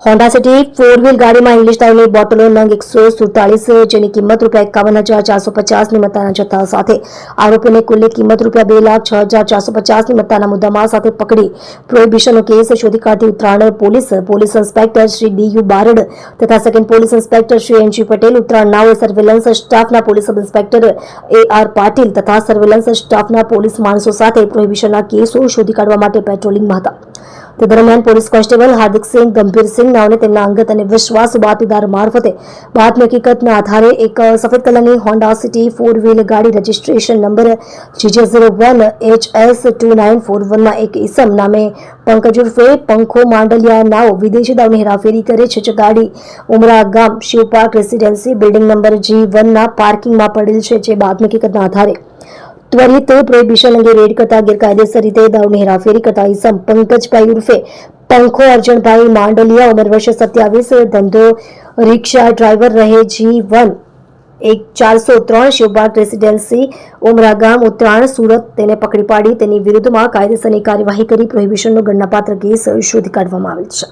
Honda city 4 wheel ગાડીમાં English દારૂની બોટલો નંગ 147 જેની કિંમત ₹51,450ની મત્તાના જથ્થા સાથે આરોપીને કુલ્લી કિંમત ₹2,06,450ની મત્તાના મુદ્દામાલ સાથે પકડી પ્રોહિબિશનનો કેસ શોધી કાઢતી Uttarayan police inspector Shri D U. Barad તથા second police inspector Shri N G. Patel, Uttarayan નાઓએ સર્વેલન્સ સ્ટાફના police sub inspector A R. Patil તથા સર્વેલન્સ સ્ટાફના પોલીસ માણસો સાથે પ્રોહિબિશનના કેસો શોધી કાઢવા માટે પેટ્રોલિંગમાં હતા। તે દરમિયાન પોલીસ કોન્સ્ટેબલ હાર્દિકસિંહ ગંભીરસિંહ નાઓને તેમના અંગત અને વિશ્વાસુ બાતમીદાર મારફતે બાતમી હકીકતના આધારે એક સફેદ કલરની હોન્ડા સિટી 4 વ્હીલ ગાડી રજીસ્ટ્રેશન નંબર GJ01HS2941માં એક ઈસમ નામે પંકજ ઉર્ફે પંખો માંડલિયા નાઓ વિદેશી દારૂની હેરાફેરી કરે છે, જે ગાડી ઉમરા ગામ શિવપાર્ક રેસિડેન્સી બિલ્ડિંગ નંબર G1ના પાર્કિંગમાં પડેલ છે। જે બાતમી હકીકતના આધારે ત્વરિત પ્રોહિબિશન અંગે રેડ કરતા ગેરકાયદેસર રીતે દારૂની હેરાફેરી કરતા ઈસમ પંકજભાઈ ઉર્ફે પંખો અર્જણભાઈ માંડલિયા, ઉંમર વર્ષ 27, ધંધો રિક્ષા ડ્રાઈવર, રહે G1 1403 શિવપાર્ક રેસિડેન્સી ઉમરા ગામ, ઉત્તરાયણ, સુરત, તેને પકડી પાડી તેની વિરુદ્ધમાં કાયદેસરની કાર્યવાહી કરી પ્રોહિબિશનનો ગણનાપાત્ર કેસ શોધી કાઢવામાં આવેલ છે।